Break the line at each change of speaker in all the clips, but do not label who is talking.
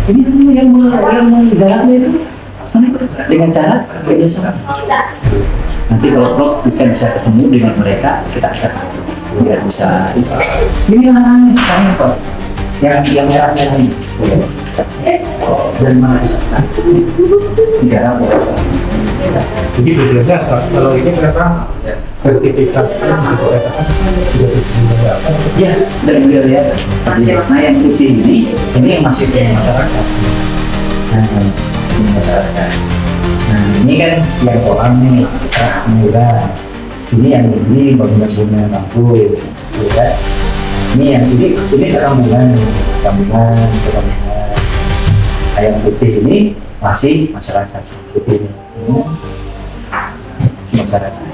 Ini yang menggarapnya itu dengan cara kerjasama. Nanti kalau Prof kan bisa ketemu dengan mereka, kita akan biar bisa ini anak-anak Prof yang merah-merah ini dan mana bisa digarap.
Jadi bedanya kalau ini kenapa sertifikat
Ya, dari budaya biasa. Nah, yang putih ini yang masih di masyarakat. Nah, ini masyarakat. Nah, ini kan yang orang nih, murah. Ini yang ini bangunan-bangunan kampus, ya. Ini yang ini kerambulan. Nah, yang putih ini masih masyarakat. Putih ini masih masyarakat.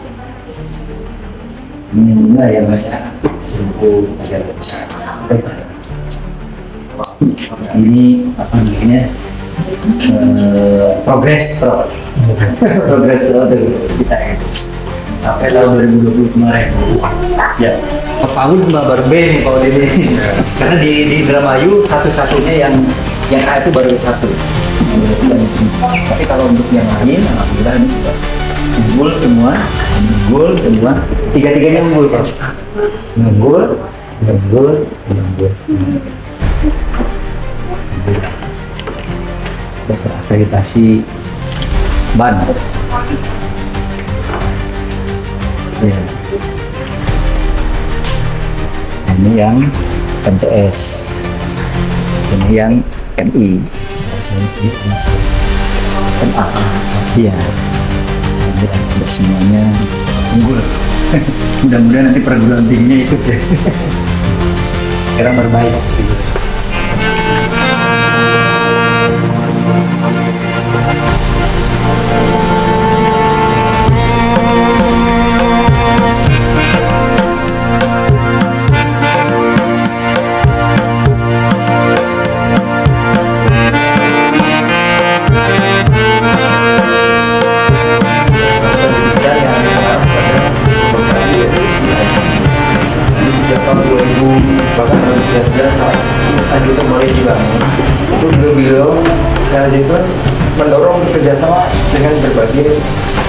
Ini yang banyak seribu negara besar. Ini apa namanya progres kita sampai tahun 2020 kemarin. Ya, tahun baru B nih Pak Dede. Karena di Indramayu satu-satunya yang A itu baru satu. Tapi kalau untuk yang lain, alhamdulillah ini sudah unggul semua, tiga-tiganya unggul Pak. Unggul. Sudah terakreditasi BAN. Ya. Ini yang MTS, ini yang MI, MA. Iya. Sudah semuanya unggul. Mudah-mudahan nanti perguruan tingginya ikut ya. Sekarang berbaik.
Bahkan 2019 saat itu mulai dibangun, itu beliau saya itu mendorong kerjasama dengan berbagai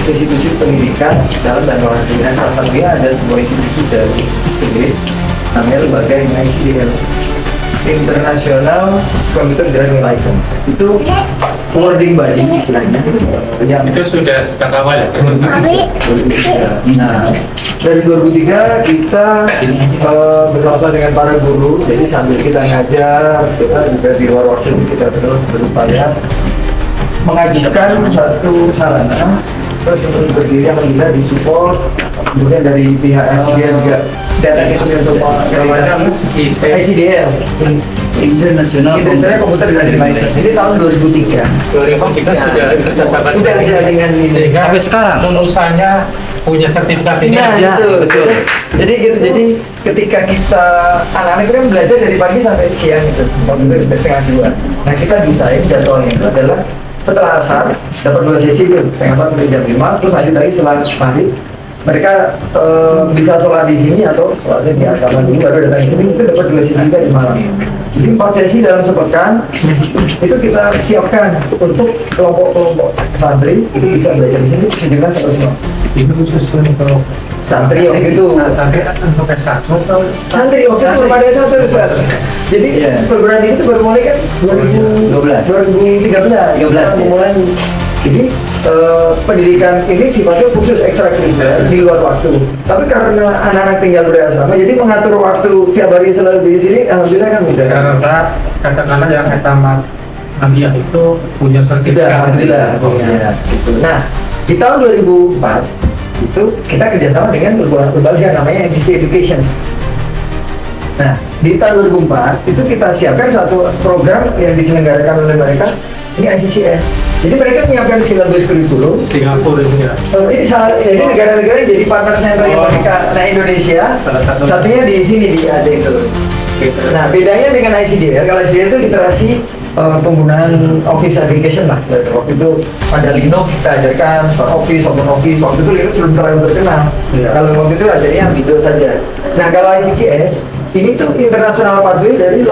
institusi pendidikan dalam dan luar negeri. Salah satunya ada sebuah institusi dari Inggris namanya lembaga ICDL, International Computer Driving License. Itu awarding body istilahnya.
itu sudah sejak awal ya?
Nah, dari 2003 kita bersama dengan para guru, jadi sambil kita ngajar, kita juga di luar waktu kita terus berupaya mengajukan satu sarana, terus untuk berdiri yang kita disupport, kemudian dari pihak SDL juga data itu untuk akreditasi ICDL, International Computer Driving License. Ini tahun 2003.
2003 sudah kerjasama
dengan ini
Sampai sekarang
lulusannya punya sertifikat ini.
Nah,
ya,
betul.
betul.
Jadi gitu. Jadi ketika kita anak-anak itu kan belajar dari pagi sampai siang gitu, waktu itu setengah 2. Nah, kita desain jadwalnya itu adalah setelah asar dapat 2 sesi itu setengah 4 sampai jam 5, terus lanjut lagi setelah maghrib mereka bisa sholat di sini atau sholatnya di asrama dulu baru datang di sini, itu dapat 2 sesi juga di malam. Jadi 4 sesi dalam sepekan itu kita siapkan untuk kelompok-kelompok santri itu bisa belajar di sini 17 sampai 9.
Itu khusus untuk
Santri waktu itu.
Santri untuk S1 atau
Santri waktu itu belum ada S1 Ustaz. Jadi perguruan tinggi itu baru mulai kan 2013 mulai. Jadi pendidikan ini sifatnya khusus ekstrakurikuler di luar waktu. Tapi karena anak-anak tinggal berasrama, jadi mengatur waktu setiap hari selalu di sini, alhamdulillah kan mudah.
karena katakanlah yang tamat Aliyah itu punya
Sudah,
sertifikat.
alhamdulillah. Ya, gitu. Nah, di tahun 2004 itu kita kerjasama dengan lembaga namanya NCC Education. Nah, di tahun 2004 itu kita siapkan satu program yang diselenggarakan oleh mereka, ini ICCS. Jadi mereka menyiapkan silabus kurikulum.
Singapura itu ya.
Ini negara-negara yang jadi partner sentralnya mereka. Nah, Indonesia satunya di sini di ASEAN itu. Nah, bedanya dengan ICDL, kalau ICDL itu literasi penggunaan Office application lah. Waktu itu ada Linux kita ajarkan, Start Office, Open Office. Waktu itu Linux belum terlalu terkenal.
Iya.
Kalau waktu itu ajarnya Windows saja. Nah kalau ICCS ini tuh international pathway dari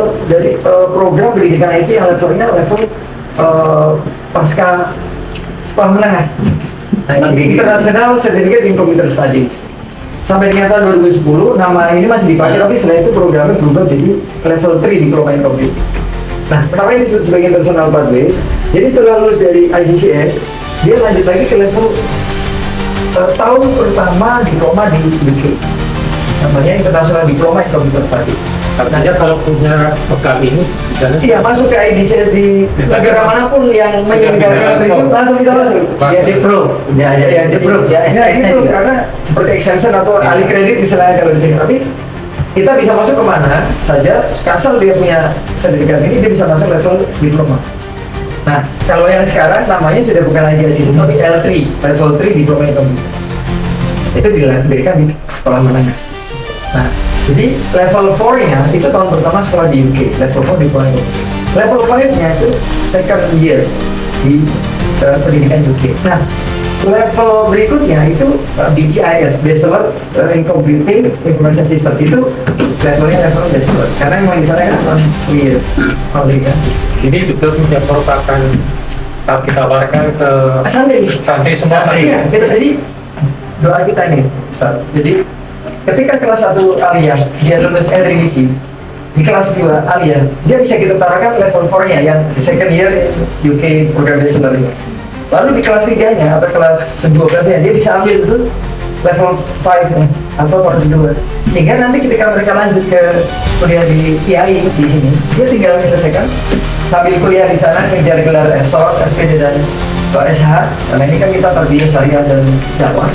program pendidikan IT yang levelnya level pasca sekolah menengah. Nah, International Certificate in Computer Studies. Sampai dengan tahun 2010 nama ini masih dipakai, tapi setelah itu programnya berubah jadi level 3 Diploma in Computing. Nah, kenapa ini disebut sebagai International Pathways? Jadi setelah lulus dari ICCS, dia lanjut lagi ke level tahun pertama diploma di UK. Namanya International Diploma in Computer Studies.
Artinya kalau punya bekal ini bisa
Iya, masuk ke IDCS di negara manapun yang menyelenggarakan itu langsung bisa masuk.
Ya di proof, ya di proof, ya SKS-nya
itu
juga.
karena seperti exemption atau alih kredit istilahnya kalau di sini. Tapi kita bisa masuk kemana saja, asal dia punya sertifikat ini dia bisa masuk level diploma. Nah, kalau yang sekarang namanya sudah bukan lagi asisten tapi L3, level 3 diploma in computing. Itu diberikan di sekolah menengah. Nah, jadi level 4-nya itu tahun pertama sekolah di UK, level 4 di Poland. Level 5-nya itu second year di pendidikan UK. Nah, level berikutnya itu BGIS, Bachelor in Computing Information System, itu levelnya level Bachelor. Karena memang di sana kan cuma 2 years only kan.
ini juga merupakan kita tawarkan ke
Santri
semua santri.
Iya, jadi doa kita nih, Ustaz. Jadi ketika kelas 1 aliyah dia lulus LRDC, di kelas 2 aliyah dia bisa kita taruhkan level 4-nya yang second year UK program bachelor ini. Lalu di kelas 3-nya atau kelas 12-nya dia bisa ambil itu level 5-nya atau part 2. Sehingga nanti ketika mereka lanjut ke kuliah di IAI di sini, dia tinggal menyelesaikan sambil kuliah di sana ngejar gelar SOS, SPD dan SH. Karena ini kan kita terbiasa syariah dan dakwah.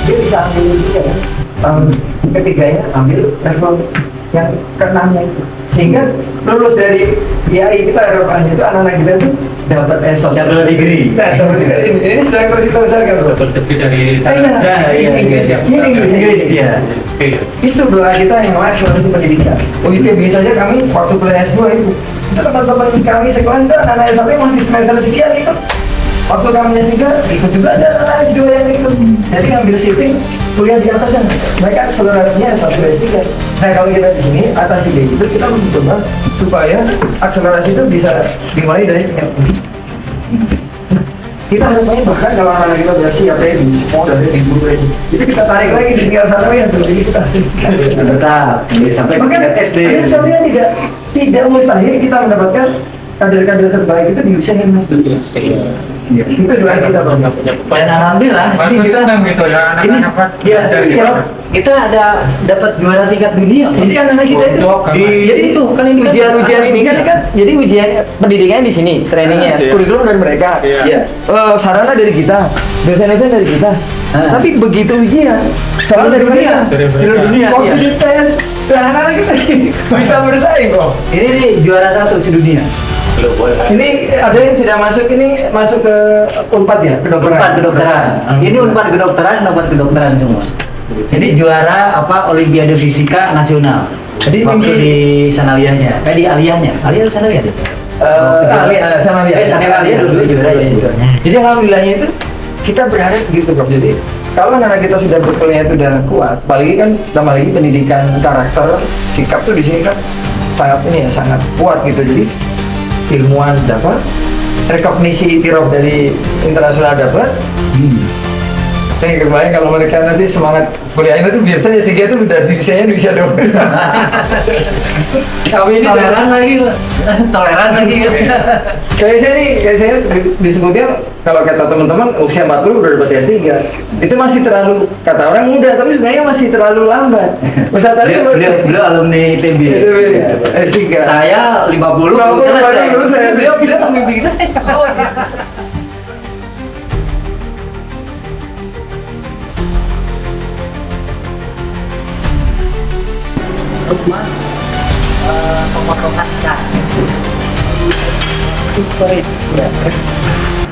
Dia bisa ambil juga kan. Tahun ketiganya ambil level yang ke-6-nya itu, sehingga lulus dari IAI kita harapannya itu anak-anak kita itu dapat SOS
Double degree.
Nah, double degree. Ini sedang terus kita usahakan bro.
Lebih dari
Iya,
Inggris ya.
Ini Inggris
ya.
Oke.
Itu doa kita yang namanya akselerasi pendidikan. UITB saja kami waktu kuliah S2 itu teman-teman kami sekelas itu anak-anak S1 masih semester sekian ikut. Waktu kami S3 ikut juga ada anak S2 yang ikut. Jadi ngambil sitting kuliah di atasnya. Mereka akselerasinya S1 S3. Nah kalau kita di sini atas ide itu kita mencoba supaya akselerasi itu bisa dimulai dari tingkat ini. Kita harapannya bahkan kalau anak-anak kita udah siap ya di semua dari minggu ini, itu kita tarik lagi di tingkat sana ya terus kita.
Tetap sampai
Maka
tingkat SD.
ada sesuatu yang tidak mustahil kita mendapatkan kader-kader terbaik itu di usia yang masih belia. Itu doa kita bang.
Dan alhamdulillah
Bagus senang gitu ya
ini
anak-anak
ya kita ada dapat juara tingkat dunia.
Jadi anak-anak kita itu jadi itu kan ini ujian-ujian ini kan jadi ujian pendidikan di sini trainingnya
Iya.
kurikulum dari mereka.
Iya.
Sarana dari kita, dosen-dosen dari kita. Tapi begitu ujian soal dari mereka.
Dari mereka.
Seluruh dunia.
Waktu
Iya.
dites, anak-anak kita bisa bersaing kok.
Ini nih juara 1 sedunia.
Ini ada yang sudah masuk ke Unpad ya, kedokteran.
Unpad kedokteran. Ini Unpad kedokteran, Unpad kedokteran semua. Jadi juara apa Olimpiade Fisika Nasional.
Jadi
waktu
mungkin-
di sanawiyahnya, di aliyahnya, aliyah atau sanawiyah deh. Sanawiyah dulu juara ya juaranya.
Jadi alhamdulillahnya itu kita berharap gitu Prof. Jadi kalau anak kita sudah berkuliah itu udah kuat, apalagi kan tambah lagi pendidikan karakter, sikap tuh di sini kan sangat ini ya sangat kuat gitu. Jadi ilmuwan dapat, rekognisi tirof dari internasional dapat. Saya kebayang kalau mereka nanti semangat kuliahnya itu biasanya S3 itu udah bisa dong. Kami ini
Toleran lagi, toleran lagi.
kayak saya disebutnya kalau kata teman-teman usia 40 udah dapat S3 itu masih terlalu, kata orang muda tapi sebenarnya masih terlalu lambat. Ustaz tadi
Beliau alumni ITB.
S3
Saya 50 belum selesai. Beliau bilang pembimbing saya. Rumah pemotongan cat. Itu keren.